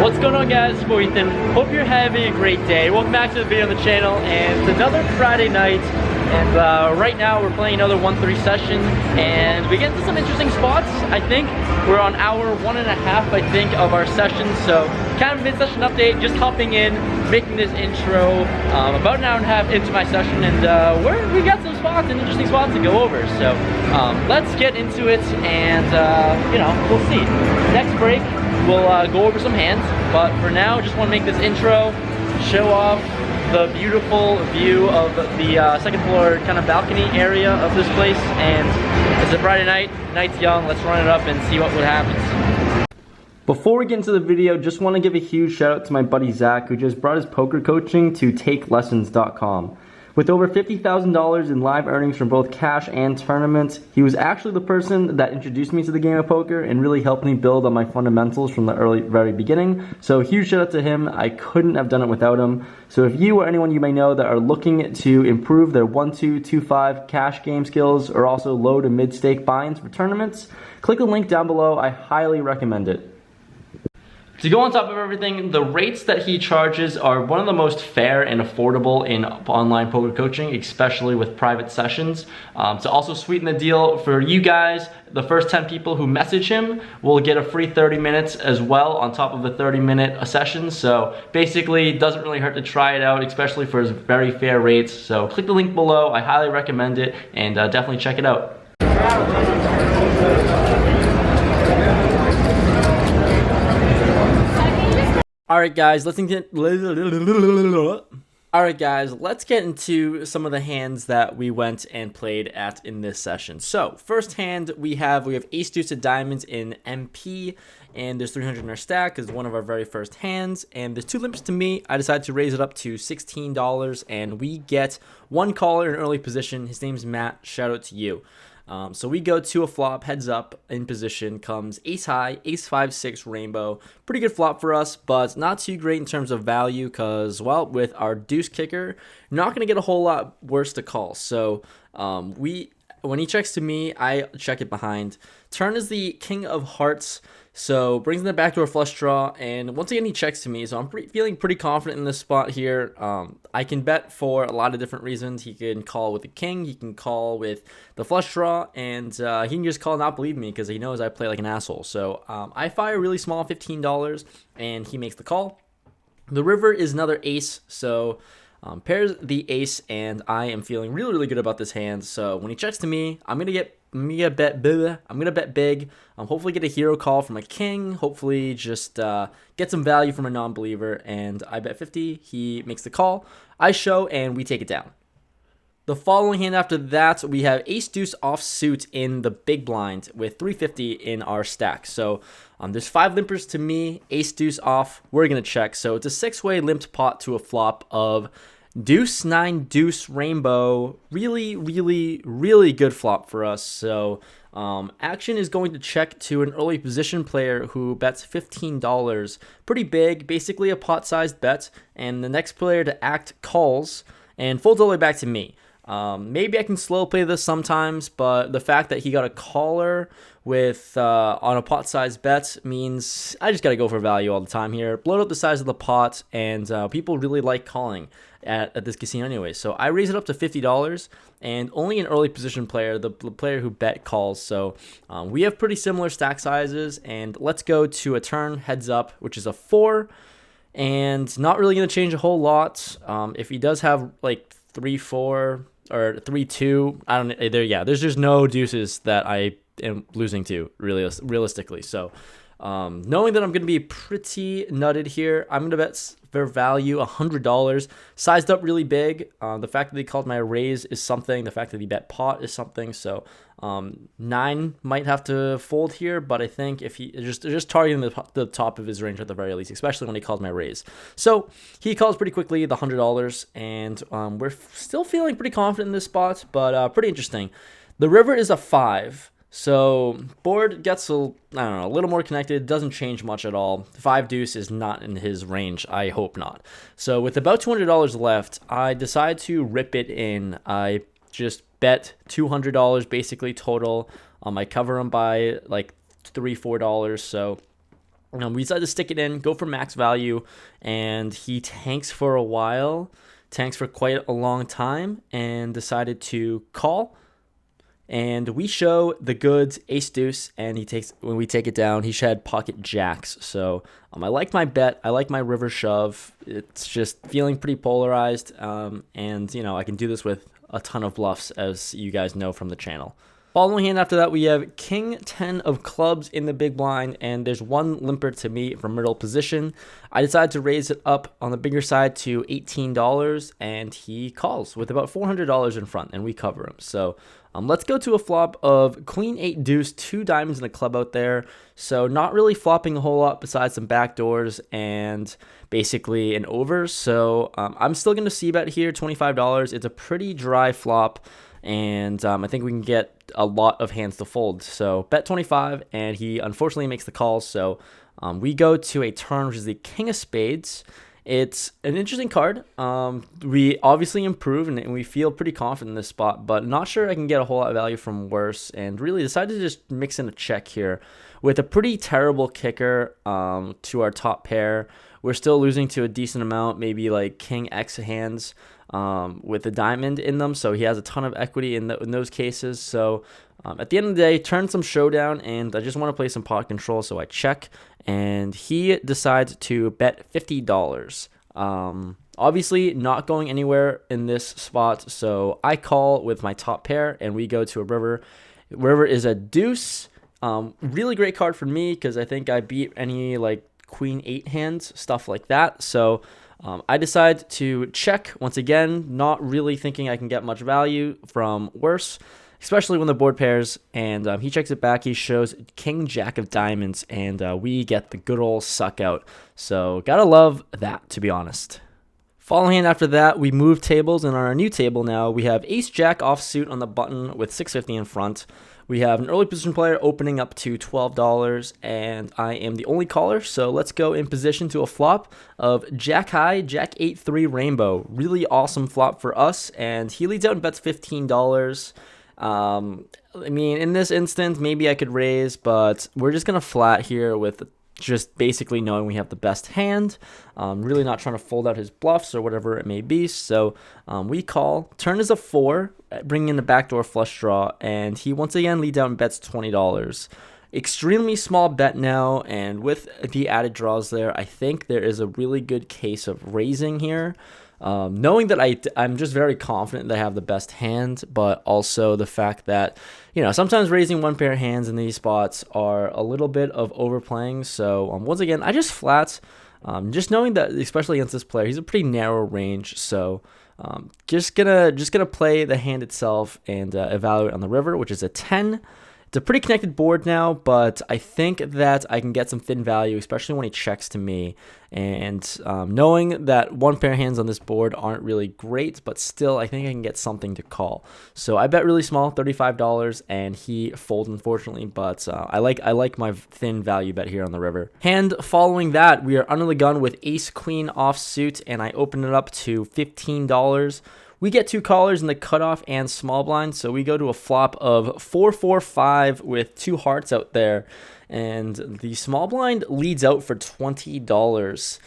What's going on, guys? It's Ethan. Hope you're having a great day. Welcome back to the video on the channel, and it's another Friday night. And right now we're playing another 1-3 session, and we get into some interesting spots. I think we're on hour 1.5, I think, of our session. So kind of a mid-session update, just hopping in, making this intro about an hour and a half into my session, and we got some spots and interesting spots to go over. So let's get into it, and you know, we'll see. Next break, we'll go over some hands, but for now, just want to make this intro, show off the beautiful view of the second floor kind of balcony area of this place. And it's a Friday night, night's young, let's run it up and see what happens. Before we get into the video, just want to give a huge shout out to my buddy Zach, who just brought his poker coaching to takelessons.com. With over $50,000 in live earnings from both cash and tournaments, he was actually the person that introduced me to the game of poker and really helped me build on my fundamentals from the very beginning. So huge shout out to him. I couldn't have done it without him. So if you or anyone you may know that are looking to improve their 1-2, 2-5 cash game skills, or also low to mid stake buy-ins for tournaments, click the link down below. I highly recommend it. To go on top of everything, the rates that he charges are one of the most fair and affordable in online poker coaching, especially with private sessions. To also sweeten the deal for you guys, the first 10 people who message him will get a free 30 minutes as well on top of the 30-minute session. So basically, it doesn't really hurt to try it out, especially for his very fair rates. So click the link below. I highly recommend it, and definitely check it out. Alright guys, let's get into some of the hands that we went and played at in this session. So, first hand we have ace deuce of diamonds in MP, and there's 300 in our stack is one of our very first hands, and there's two limps to me. I decided to raise it up to $16, and we get one caller in early position. His name's Matt. Shout out to you. So we go to a flop, heads up, in position comes ace high, ace 5-6 rainbow. Pretty good flop for us, but not too great in terms of value because, well, with our deuce kicker, not going to get a whole lot worse to call. So when he checks to me, I check it behind. Turn is the king of hearts, so brings in the backdoor flush draw, and once again he checks to me, so I'm feeling pretty confident in this spot here. I can bet for a lot of different reasons. He can call with the king, he can call with the flush draw, and he can just call not believe me because he knows I play like an asshole. So I fire really small, $15, and he makes the call. The river is another ace, so pairs the ace, and I am feeling really, really good about this hand. So when he checks to me, I'm gonna bet big. Hopefully get a hero call from a king. Hopefully just get some value from a non-believer, and I bet 50. He makes the call. I show, and we take it down. The following hand after that, we have ace deuce offsuit in the big blind with 350 in our stack. So there's 5 limpers to me, ace deuce off. We're gonna check. So it's a 6-way limped pot to a flop of deuce 9 deuce rainbow. Really, really, really good flop for us. So action is going to check to an early position player who bets $15. Pretty big, basically a pot-sized bet. And the next player to act calls and folds all the way back to me. Maybe I can slow play this sometimes, but the fact that he got a caller with on a pot-sized bet means I just gotta go for value all the time here. Blow up the size of the pot, and people really like calling at this casino anyway. So I raise it up to $50, and only an early position player, the player who bet, calls. So we have pretty similar stack sizes, and let's go to a turn heads up, which is a 4, and not really gonna change a whole lot. If he does have like 3-4 or 3-2, I don't know. There's just no deuces that I am losing to realistically. So knowing that I'm going to be pretty nutted here, I'm going to bet for value $100, sized up really big. The fact that he called my raise is something. The fact that he bet pot is something. So 9 might have to fold here, but I think if he just targeting the top of his range at the very least, especially when he called my raise. So he calls pretty quickly the $100, and we're still feeling pretty confident in this spot, but pretty interesting. The river is a 5. So board gets a little more connected, doesn't change much at all. 5 deuce is not in his range, I hope not. So with about $200 left, I decide to rip it in. I just bet $200 basically total. I cover him by like $3-4, so We decided to stick it in, go for max value, and he tanks for a while, tanks for quite a long time, and decided to call. And we show the goods, ace deuce, and when we take it down, he had pocket jacks. So I like my bet. I like my river shove. It's just feeling pretty polarized. And I can do this with a ton of bluffs, as you guys know from the channel. Following hand after that, we have King 10 of clubs in the big blind, and there's one limper to me from middle position. I decided to raise it up on the bigger side to $18, and he calls with about $400 in front, and we cover him. So let's go to a flop of Queen 8 deuce, 2 diamonds in a club out there. So not really flopping a whole lot besides some backdoors and basically an over. So I'm still going to c-bet here, $25. It's a pretty dry flop. And I think we can get a lot of hands to fold. So bet 25, and he unfortunately makes the call. So we go to a turn, which is the King of Spades. It's an interesting card. We obviously improve, and we feel pretty confident in this spot, but not sure I can get a whole lot of value from worse, and really decided to just mix in a check here with a pretty terrible kicker to our top pair. We're still losing to a decent amount, maybe like King X hands with a diamond in them, so he has a ton of equity in those cases. So at the end of the day, turn some showdown, and I just want to play some pot control, so I check, and he decides to bet $50. Obviously not going anywhere in this spot, so I call with my top pair, and we go to a river. River is a deuce. Really great card for me because I think I beat any like Queen 8 hands, stuff like that. So I decide to check once again, not really thinking I can get much value from worse, especially when the board pairs, and he checks it back. He shows King Jack of diamonds, and we get the good old suck out. So gotta love that, to be honest. Following hand after that, we move tables, and on our new table now, we have Ace Jack offsuit on the button with 650 in front. We have an early position player opening up to $12, and I am the only caller, so let's go in position to a flop of Jack High, Jack 8-3 Rainbow. Really awesome flop for us, and he leads out and bets $15. I mean, in this instance, maybe I could raise, but we're just going to flat here with just basically knowing we have the best hand. Really not trying to fold out his bluffs or whatever it may be. So we call. Turn is a 4, bringing in the backdoor flush draw, and he once again leads out and bets $20. Extremely small bet now, and with the added draws there, I think there is a really good case of raising here. Knowing that I'm just very confident that I have the best hand, but also the fact that, sometimes raising one pair of hands in these spots are a little bit of overplaying. So once again, I just flat, just knowing that, especially against this player, he's a pretty narrow range. So just gonna play the hand itself and evaluate on the river, which is a 10. It's a pretty connected board now, but I think that I can get some thin value, especially when he checks to me. And knowing that one pair of hands on this board aren't really great, but still I think I can get something to call. So I bet really small, $35, and he folds unfortunately, but I like my thin value bet here on the river. Hand following that, we are under the gun with Ace Queen offsuit, and I open it up to $15. We get 2 callers in the cutoff and small blind, so we go to a flop of 4-4-5 with 2 hearts out there, and the small blind leads out for $20.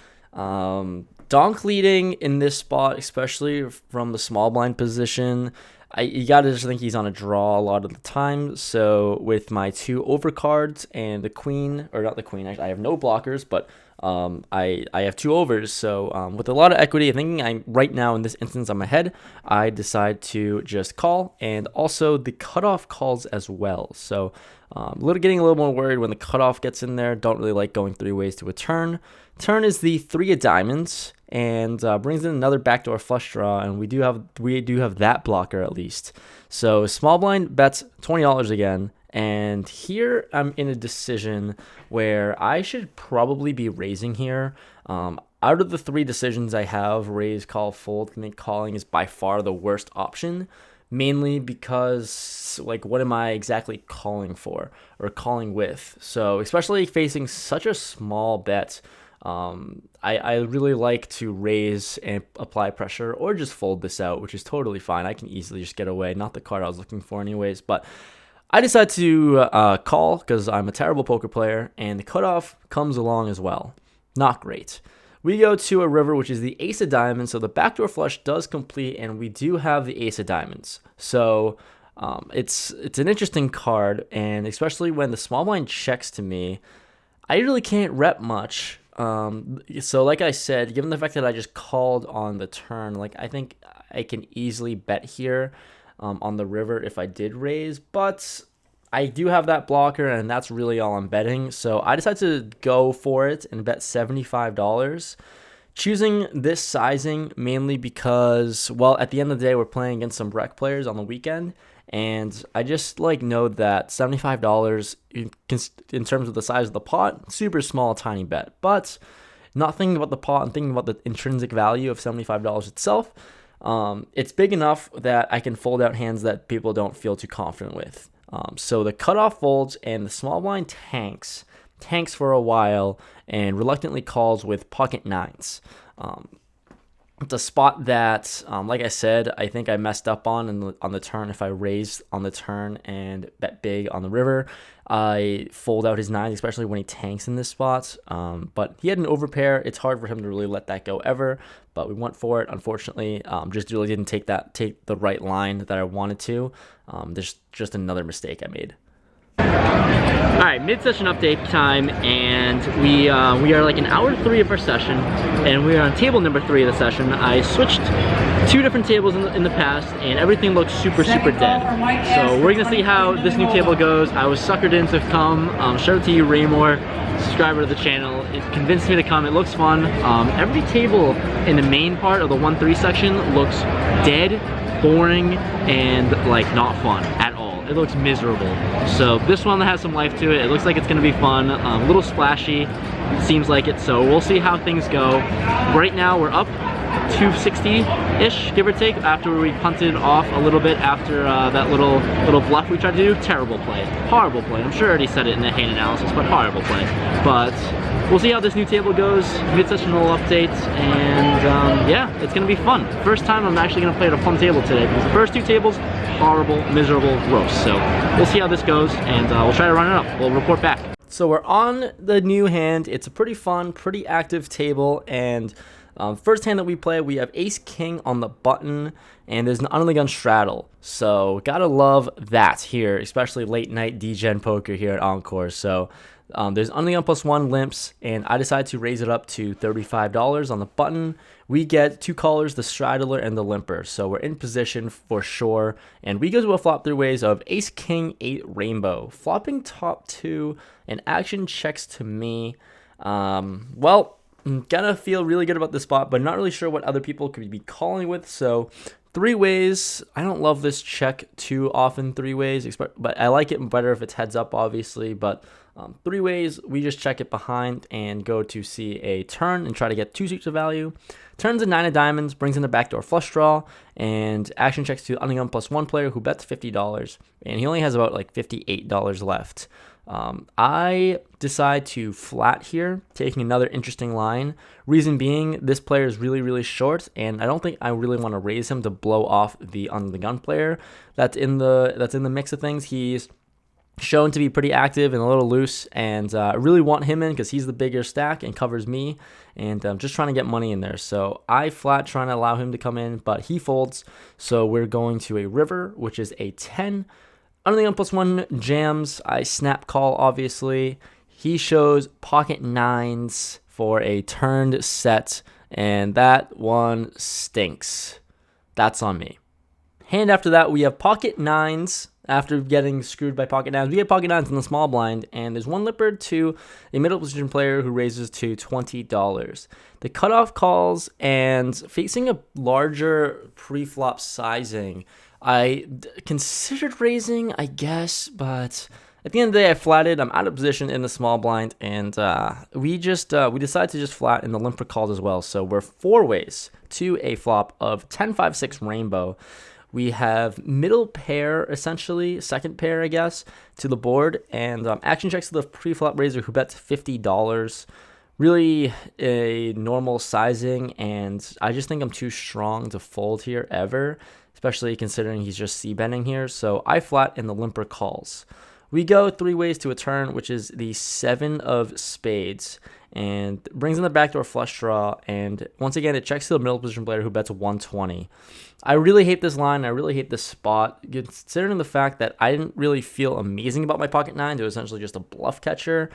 Donk leading in this spot, especially from the small blind position. You gotta just think he's on a draw a lot of the time. So with my 2 overcards and the queen, or not the queen, I have no blockers, but I have 2 overs. So with a lot of equity, I think right now in this instance I'm ahead. I decide to just call, and also the cutoff calls as well. So getting a little more worried when the cutoff gets in there. Don't really like going 3 ways to a turn. Turn is the 3 of diamonds, and brings in another backdoor flush draw, and we do have that blocker at least. So small blind bets $20 again, and here I'm in a decision where I should probably be raising here. Out of the 3 decisions I have, raise, call, fold, I think calling is by far the worst option, mainly because, what am I exactly calling for or calling with? So especially facing such a small bet, I really like to raise and apply pressure, or just fold this out, which is totally fine. I can easily just get away. Not the card I was looking for anyways, but I decide to call because I'm a terrible poker player, and the cutoff comes along as well. Not great. We go to a river, which is the ace of diamonds, so the backdoor flush does complete, and we do have the ace of diamonds. So it's an interesting card, and especially when the small blind checks to me, I really can't rep much. So like I said, given the fact that I just called on the turn, like I think I can easily bet here on the river if I did raise, but I do have that blocker, and that's really all I'm betting. So I decided to go for it and bet $75. Choosing this sizing mainly because, well, at the end of the day, we're playing against some rec players on the weekend, and I just know that $75 in terms of the size of the pot, super small, tiny bet. But not thinking about the pot and thinking about the intrinsic value of $75 itself, it's big enough that I can fold out hands that people don't feel too confident with. So the cutoff folds, and the small blind tanks for a while, and reluctantly calls with pocket nines. It's a spot that, like I said, I think I messed up on the turn. If I raised on the turn and bet big on the river, I fold out his nines, especially when he tanks in this spot. But he had an overpair. It's hard for him to really let that go ever. But we went for it. Unfortunately, just really didn't take the right line that I wanted to. There's just another mistake I made. All right, mid-session update time, and we are like in hour 3 of our session, and we are on table number 3 of the session. I switched 2 different tables in the past, and everything looks super dead. So we're gonna see how this new table goes. I was suckered in to come. Shout out to you, Raymore, subscriber to the channel. It convinced me to come. It looks fun. Every table in the main part of the 1-3 section looks dead, boring, and like not fun at all. It looks miserable. So this one has some life to it. It looks like it's gonna be fun, a little splashy, seems like it. So we'll see how things go. Right now we're up 260-ish, give or take, after we punted off a little bit after that little bluff we tried to do. Terrible play, horrible play. I'm sure I already said it in the hand analysis, but horrible play. But we'll see how this new table goes, mid-session little updates, and yeah, it's gonna be fun. First time I'm actually gonna play at a fun table today, because the first 2 tables, horrible, miserable, gross. So we'll see how this goes, and we'll try to run it up. We'll report back. So we're on the new hand. It's a pretty fun, pretty active table, and first hand that we play, we have ace king on the button, and there's an under the gun straddle. So gotta love that here, especially late night degen poker here at Encore. So there's under the gun +1 limps, and I decided to raise it up to $35 on the button. We get 2 callers, the straddler and the limper. So we're in position for sure, and we go to a flop 3 ways of ace king 8 rainbow, flopping top 2, and action checks to me. Well, gonna feel really good about this spot, but not really sure what other people could be calling with. So 3 ways, I don't love this check too often, 3 ways, but I like it better if it's heads up, obviously. But 3 ways, we just check it behind and go to see a turn and try to get 2 suits of value. Turns a 9 of diamonds, brings in the backdoor flush draw, and action checks to undergun +1 player who bets $50, and he only has about like $58 left. I decide to flat here, taking another interesting line. Reason being, this player is really short, and I don't think I really want to raise him to blow off the under the gun player that's in the mix of things. He's shown to be pretty active and a little loose, and I really want him in because he's the bigger stack and covers me, and I'm just trying to get money in there. So I flat, trying to allow him to come in, but he folds, so we're going to a river, which is a 10. Under the gun +1 jams. I snap call, obviously. He shows pocket nines for a turned set, and that one stinks. That's on me. Hand after that, we have pocket nines. After getting screwed by pocket nines, we get pocket nines in the small blind, and there's one lipper to a middle position player who raises to $20. The cutoff calls, and facing a larger pre-flop sizing, I considered raising, I guess, but at the end of the day, I flatted. I'm out of position in the small blind, and we decided to just flat, and the limper called as well. So we're 4 ways to a flop of 10-5-6 rainbow. We have middle pair, essentially, second pair, I guess, to the board, and action checks to the pre-flop raiser who bets $50. really a normal sizing, and I just think I'm too strong to fold here ever, especially considering he's just c-betting here. So I flat and the limper calls. We go 3 ways to a turn, which is the 7 of spades, and brings in the backdoor flush draw. And once again, it checks to the middle position player who bets 120. I really hate this line. I really hate this spot, considering the fact that I didn't really feel amazing about my pocket nines. It was essentially just a bluff catcher,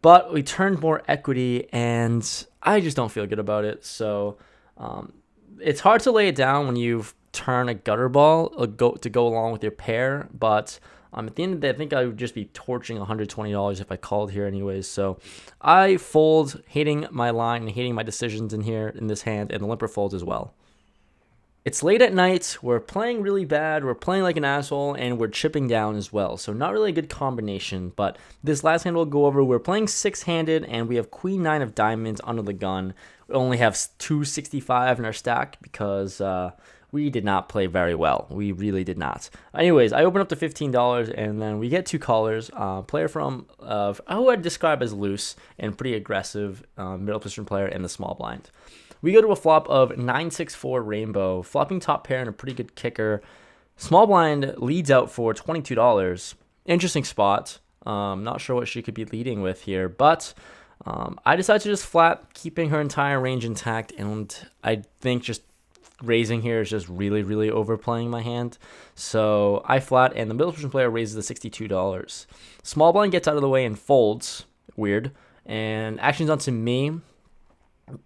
but we turned more equity, and I just don't feel good about it. So it's hard to lay it down when you've turned a gutter ball to go along with your pair, but at the end of the day, I think I would just be torching $120 if I called here anyways. So I fold, hating my line and hating my decisions in here in this hand, and the limper folds as well. It's late at night, we're playing really bad, we're playing like an asshole, and we're chipping down as well. So not really a good combination, but this last hand we'll go over. We're playing 6-handed, and we have queen 9 of diamonds under the gun. We only have 265 in our stack because we did not play very well. We really did not. Anyways, I open up to $15, and then we get 2 callers. Player from who I'd describe as loose and pretty aggressive, middle position player in the small blind. We go to a flop of 9-6-4 rainbow, flopping top pair and a pretty good kicker. Small blind leads out for $22. Interesting spot. Not sure what she could be leading with here, but I decided to just flat, keeping her entire range intact, and I think just raising here is just really, really overplaying my hand. So I flat, and the middle position player raises the $62. Small blind gets out of the way and folds. Weird. And action's onto me.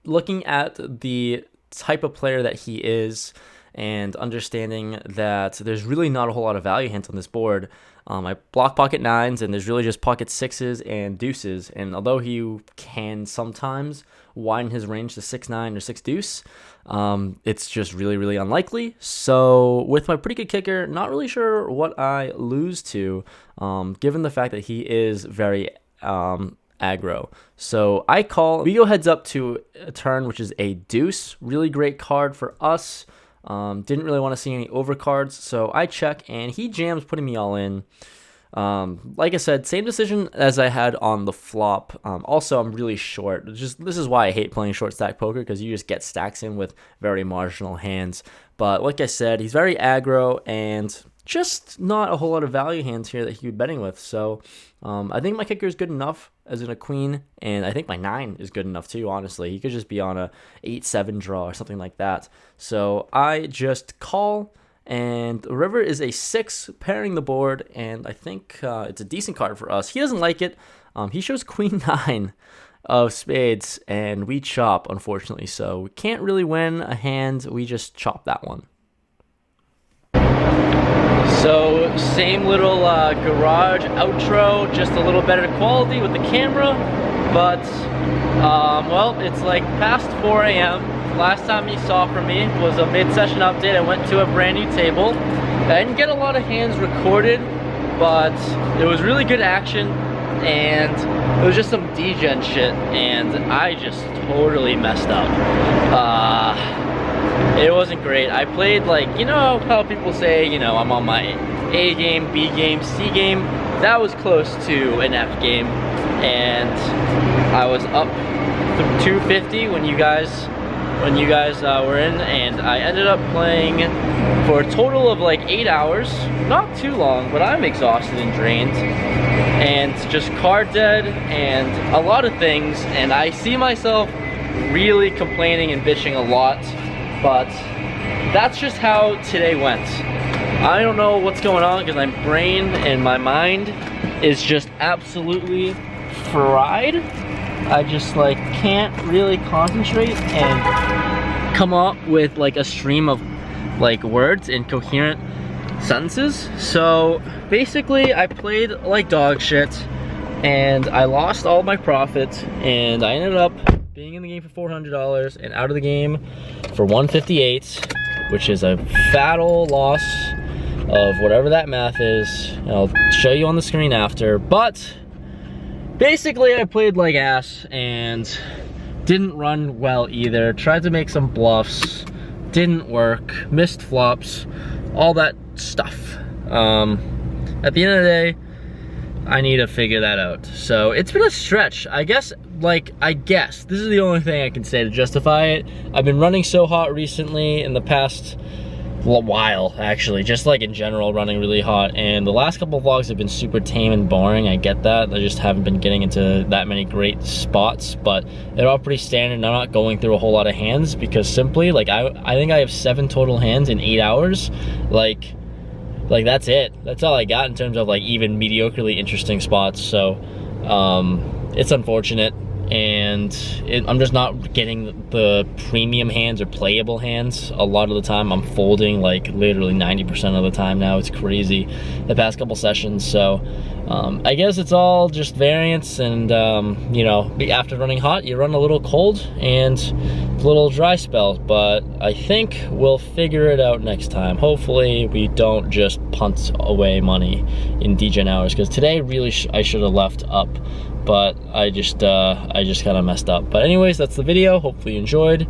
Looking at the type of player that he is and understanding that there's really not a whole lot of value hands on this board, I block pocket 9s, and there's really just pocket 6s and deuces. And although he can sometimes widen his range to 6-9 or 6 deuce, it's just really, really unlikely. So with my pretty good kicker, not really sure what I lose to, given the fact that he is very aggro. So I call. We go heads up to a turn, which is a deuce. Really great card for us. Didn't really want to see any overcards, so I check, and he jams, putting me all in. Like I said, same decision as I had on the flop. Also, I'm really short. This is why I hate playing short stack poker, because you just get stacks in with very marginal hands. But like I said, he's very aggro, and just not a whole lot of value hands here that he would be betting with. So I think my kicker is good enough as in a queen, and I think my 9 is good enough too, honestly. He could just be on a 8-7 draw or something like that. So I just call, and the river is a 6, pairing the board, and I think it's a decent card for us. He doesn't like it. He shows queen 9 of spades, and we chop, unfortunately. So we can't really win a hand. We just chop that one. So same little garage outro, just a little better quality with the camera, but well, it's like past 4 a.m. Last time you saw from me was a mid-session update. I went to a brand new table. I didn't get a lot of hands recorded, but it was really good action, and it was just some degen shit, and I just totally messed up. It wasn't great. I played, like, you know how people say, you know, I'm on my A game, B game, C game. That was close to an F game, and I was up 250 when you guys were in, and I ended up playing for a total of like 8 hours. Not too long, but I'm exhausted and drained, and just card dead and a lot of things, and I see myself really complaining and bitching a lot. But that's just how today went. I don't know what's going on, because my brain and my mind is just absolutely fried. I just like can't really concentrate and come up with like a stream of like words and coherent sentences. So basically I played like dog shit, and I lost all my profit, and I ended up being in the game for $400 and out of the game for $158, which is a fat old loss of whatever that math is. I'll show you on the screen after. But basically I played like ass and didn't run well either. Tried to make some bluffs, didn't work, missed flops, all that stuff. At the end of the day, I need to figure that out. So it's been a stretch. I guess like, I guess this is the only thing I can say to justify it. I've been running so hot recently in the past while, actually, just like in general, running really hot, and the last couple of vlogs have been super tame and boring. I get that. I just haven't been getting into that many great spots, but they're all pretty standard. I'm not going through a whole lot of hands because simply, like, I think I have 7 total hands in 8 hours. Like that's it. That's all I got in terms of like even mediocrely interesting spots. So it's unfortunate, and I'm just not getting the premium hands or playable hands. A lot of the time I'm folding like literally 90% of the time now. It's crazy the past couple sessions. So I guess it's all just variance, and you know, after running hot you run a little cold and a little dry spell, but I think we'll figure it out next time. Hopefully we don't just punt away money in degen hours, because today really I should have left up, but I just kind of messed up. But anyways, that's the video. Hopefully you enjoyed.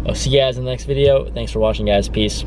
I'll see you guys in the next video. Thanks for watching, guys. Peace.